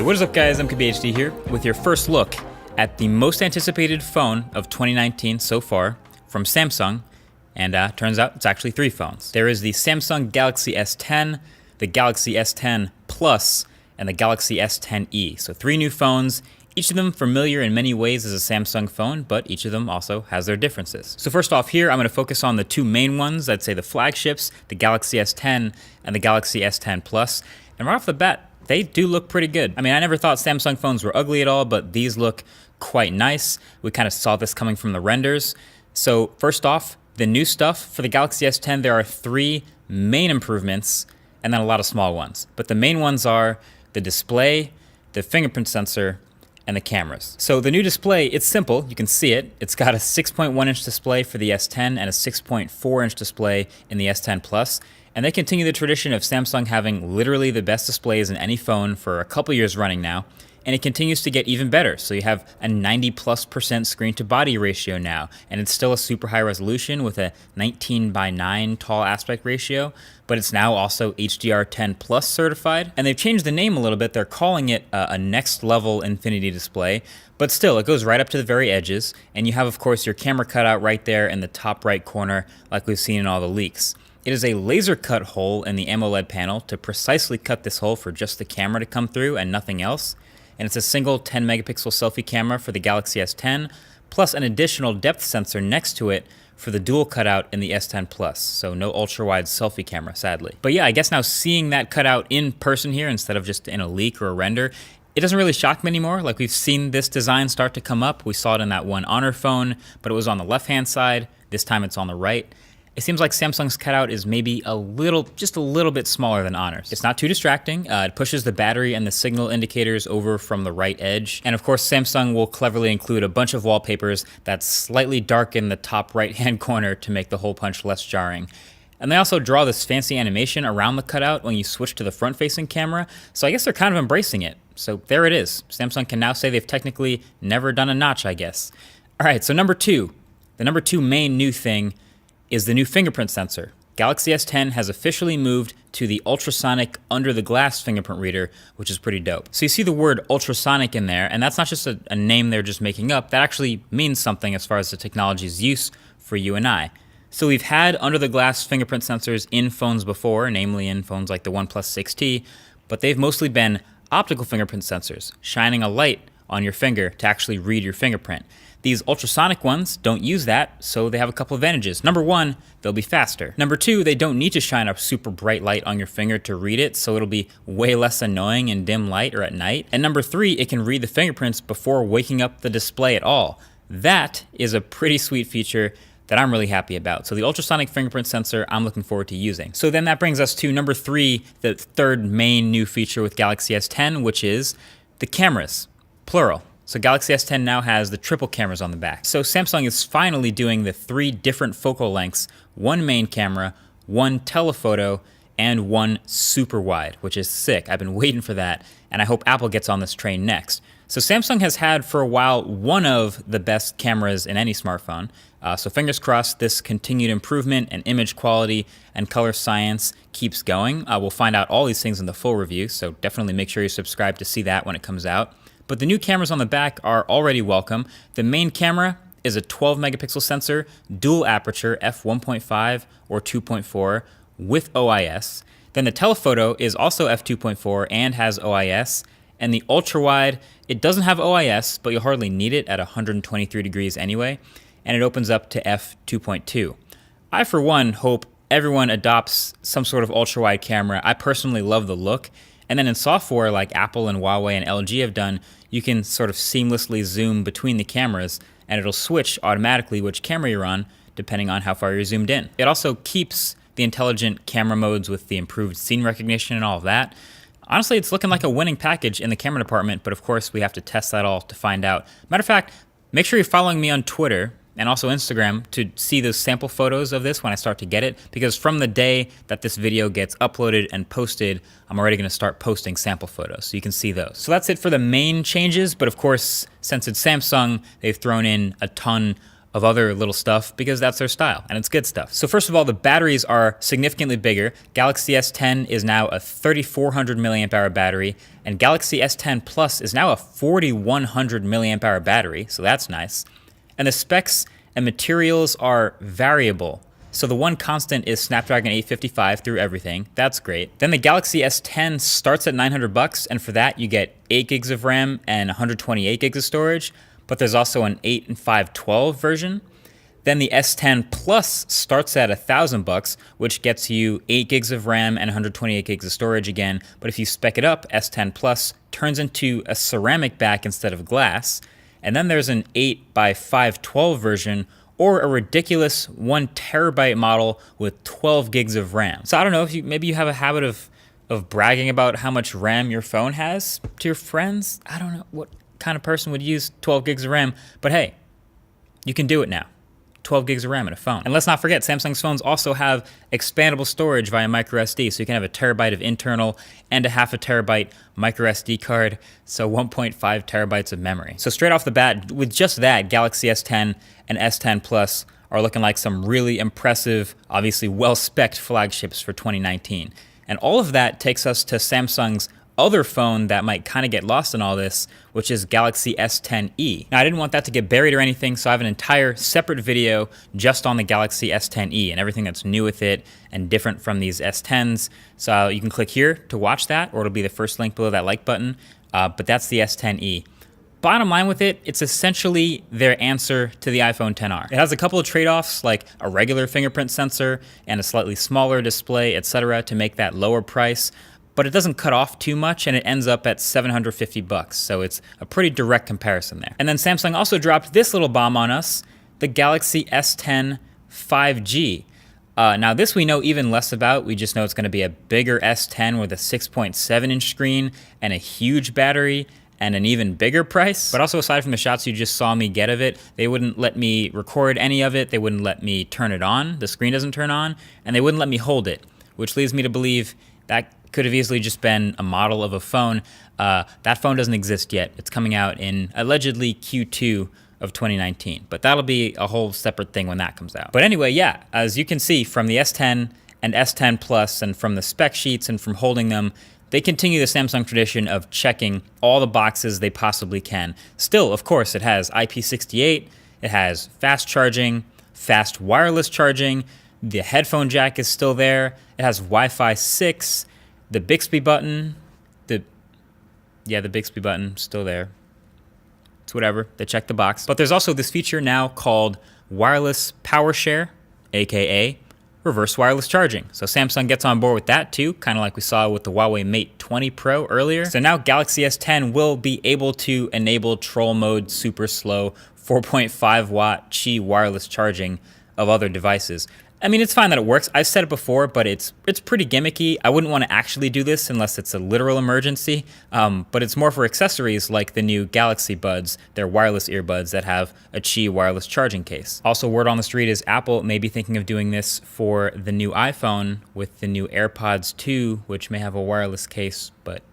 What is up, guys? I'm KBHD here with your first look at the most anticipated phone of 2019 so far from Samsung, and turns out it's actually three phones. There is the Samsung Galaxy S10, the Galaxy S10 Plus, and the Galaxy S10e. So three new phones, each of them familiar in many ways as a Samsung phone, but each of them also has their differences. So first off here, I'm going to focus on the two main ones, I'd say the flagships, the Galaxy S10 and the Galaxy S10 Plus. And right off the bat, they do look pretty good. I mean, I never thought Samsung phones were ugly at all, but these look quite nice. We kind of saw this coming from the renders. So first off, the new stuff for the Galaxy S10, there are three main improvements and then a lot of small ones. But the main ones are the display, the fingerprint sensor, and the cameras. So the new display, it's simple, you can see it. It's got a 6.1-inch display for the S10 and a 6.4-inch display in the S10 Plus. And they continue the tradition of Samsung having literally the best displays in any phone for a couple years running now. And it continues to get even better. So you have a 90+% screen to body ratio now, and it's still a super high resolution with a 19:9 tall aspect ratio, but it's now also HDR10 Plus certified. And they've changed the name a little bit. They're calling it a next level Infinity display, but still it goes right up to the very edges. And you have, of course, your camera cutout right there in the top right corner, like we've seen in all the leaks. It is a laser cut hole in the AMOLED panel to precisely cut this hole for just the camera to come through and nothing else. And it's a single 10 megapixel selfie camera for the Galaxy S10, plus an additional depth sensor next to it for the dual cutout in the S10 Plus. So no ultra wide selfie camera, sadly. But yeah, I guess now seeing that cutout in person here instead of just in a leak or a render, it doesn't really shock me anymore. Like, we've seen this design start to come up. We saw it in that one Honor phone, but it was on the left-hand side. This time it's on the right. It seems like Samsung's cutout is maybe just a little bit smaller than Honor's. It's not too distracting. It pushes the battery and the signal indicators over from the right edge. And of course, Samsung will cleverly include a bunch of wallpapers that slightly darken the top right-hand corner to make the hole punch less jarring. And they also draw this fancy animation around the cutout when you switch to the front-facing camera. So I guess they're kind of embracing it. So there it is. Samsung can now say they've technically never done a notch, I guess. All right, so number two. The number two main new thing is the new fingerprint sensor. Galaxy S10 has officially moved to the ultrasonic under-the-glass fingerprint reader, which is pretty dope. So you see the word ultrasonic in there, and that's not just a name they're just making up. That actually means something as far as the technology's use for you and I. So we've had under-the-glass fingerprint sensors in phones before, namely in phones like the OnePlus 6T, but they've mostly been optical fingerprint sensors, shining a light on your finger to actually read your fingerprint. These ultrasonic ones don't use that, so they have a couple advantages. Number one, they'll be faster. Number two, they don't need to shine a super bright light on your finger to read it, so it'll be way less annoying in dim light or at night. And number three, it can read the fingerprints before waking up the display at all. That is a pretty sweet feature that I'm really happy about. So the ultrasonic fingerprint sensor, I'm looking forward to using. So then that brings us to number three, the third main new feature with Galaxy S10, which is the cameras, plural. So Galaxy S10 now has the triple cameras on the back. So Samsung is finally doing the three different focal lengths, one main camera, one telephoto, and one super wide, which is sick. I've been waiting for that, and I hope Apple gets on this train next. So Samsung has had for a while one of the best cameras in any smartphone. So fingers crossed this continued improvement and image quality and color science keeps going. We'll find out all these things in the full review, so definitely make sure you subscribe to see that when it comes out. But the new cameras on the back are already welcome. The main camera is a 12 megapixel sensor, dual aperture f1.5 or 2.4 with OIS. Then the telephoto is also f2.4 and has OIS. And the ultra wide, it doesn't have OIS, but you'll hardly need it at 123 degrees anyway. And it opens up to f2.2. I, for one, hope everyone adopts some sort of ultra wide camera. I personally love the look. And then in software like Apple and Huawei and LG have done, you can sort of seamlessly zoom between the cameras and it'll switch automatically which camera you're on depending on how far you're zoomed in. It also keeps the intelligent camera modes with the improved scene recognition and all of that. Honestly, it's looking like a winning package in the camera department, but of course we have to test that all to find out. Matter of fact, make sure you're following me on Twitter and also Instagram to see those sample photos of this when I start to get it, because from the day that this video gets uploaded and posted, I'm already gonna start posting sample photos, so you can see those. So that's it for the main changes, but of course, since it's Samsung, they've thrown in a ton of other little stuff because that's their style and it's good stuff. So first of all, the batteries are significantly bigger. Galaxy S10 is now a 3400 milliamp hour battery, and Galaxy S10 Plus is now a 4100 milliamp hour battery, so that's nice. And the specs and materials are variable. So the one constant is Snapdragon 855 through everything. That's great. Then the Galaxy S10 starts at $900, and for that you get 8 gigs of RAM and 128 gigs of storage, but there's also an 8 and 512 version. Then the S10 Plus starts at $1,000, which gets you 8 gigs of RAM and 128 gigs of storage again, but if you spec it up, S10 Plus turns into a ceramic back instead of glass. And then there's an 8 by 512 version, or a ridiculous 1 terabyte model with 12 gigs of RAM. So I don't know if maybe you have a habit of bragging about how much RAM your phone has to your friends. I don't know what kind of person would use 12 gigs of RAM, but hey, you can do it now. 12 gigs of RAM in a phone. And let's not forget, Samsung's phones also have expandable storage via micro SD, so you can have a terabyte of internal and a half a terabyte micro SD card, so 1.5 terabytes of memory. So straight off the bat, with just that, Galaxy S10 and S10 Plus are looking like some really impressive, obviously well-spec'd flagships for 2019. And all of that takes us to Samsung's other phone that might kind of get lost in all this, which is Galaxy S10e. Now, I didn't want that to get buried or anything, so I have an entire separate video just on the Galaxy S10e and everything that's new with it and different from these S10s. So you can click here to watch that, or it'll be the first link below that like button, but that's the S10e. Bottom line with it, it's essentially their answer to the iPhone XR. It has a couple of trade-offs, like a regular fingerprint sensor and a slightly smaller display, etc., to make that lower price, but it doesn't cut off too much, and it ends up at $750, so it's a pretty direct comparison there. And then Samsung also dropped this little bomb on us, the Galaxy S10 5G. Now this we know even less about. We just know it's going to be a bigger S10 with a 6.7-inch screen and a huge battery and an even bigger price. But also, aside from the shots you just saw me get of it, they wouldn't let me record any of it, they wouldn't let me turn it on, the screen doesn't turn on, and they wouldn't let me hold it, which leads me to believe that could have easily just been a model of a phone. That phone doesn't exist yet. It's coming out in allegedly Q2 of 2019, but that'll be a whole separate thing when that comes out. But anyway, yeah, as you can see from the S10 and S10 Plus and from the spec sheets and from holding them, they continue the Samsung tradition of checking all the boxes they possibly can. Still, of course, it has IP68, it has fast charging, fast wireless charging, the headphone jack is still there, it has Wi-Fi 6, the Bixby button, the Bixby button, still there. It's whatever, they check the box. But there's also this feature now called wireless power share, aka reverse wireless charging. So Samsung gets on board with that too, kind of like we saw with the Huawei Mate 20 Pro earlier. So now Galaxy S10 will be able to enable troll mode super slow 4.5 watt Qi wireless charging of other devices. I mean, it's fine that it works. I've said it before, but it's pretty gimmicky. I wouldn't want to actually do this unless it's a literal emergency, but it's more for accessories like the new Galaxy Buds, their wireless earbuds that have a Qi wireless charging case. Also, word on the street is Apple may be thinking of doing this for the new iPhone with the new AirPods 2, which may have a wireless case, but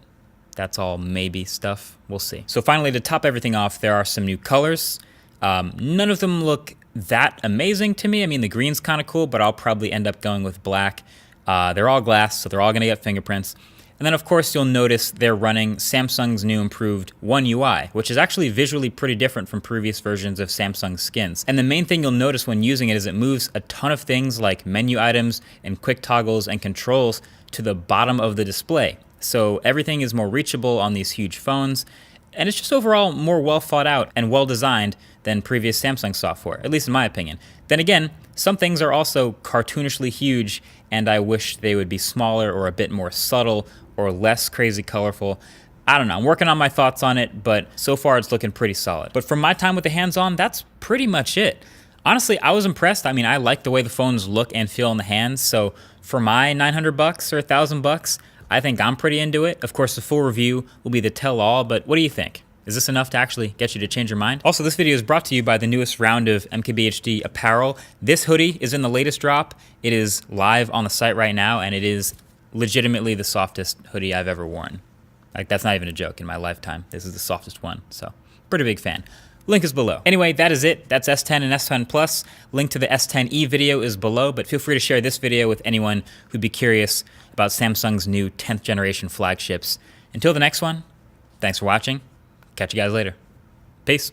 that's all maybe stuff. We'll see. So finally, to top everything off, there are some new colors. None of them look that amazing to me. I mean, the green's kind of cool, but I'll probably end up going with black. They're all glass, so they're all gonna get fingerprints. And then of course you'll notice they're running Samsung's new improved One UI, which is actually visually pretty different from previous versions of Samsung skins. And the main thing you'll notice when using it is it moves a ton of things like menu items and quick toggles and controls to the bottom of the display. So everything is more reachable on these huge phones. And it's just overall more well thought out and well designed than previous Samsung software, at least in my opinion. Then again, some things are also cartoonishly huge, and I wish they would be smaller or a bit more subtle or less crazy colorful. I don't know, I'm working on my thoughts on it, but so far it's looking pretty solid. But from my time with the hands-on, that's pretty much it. Honestly, I was impressed. I mean, I like the way the phones look and feel in the hands, so for my $900 or $1,000, I think I'm pretty into it. Of course, the full review will be the tell-all, but what do you think? Is this enough to actually get you to change your mind? Also, this video is brought to you by the newest round of MKBHD apparel. This hoodie is in the latest drop. It is live on the site right now, and it is legitimately the softest hoodie I've ever worn. Like, that's not even a joke in my lifetime. This is the softest one, so pretty big fan. Link is below. Anyway, that is it. That's S10 and S10 Plus. Link to the S10e video is below, but feel free to share this video with anyone who'd be curious about Samsung's new 10th generation flagships. Until the next one, thanks for watching. Catch you guys later. Peace.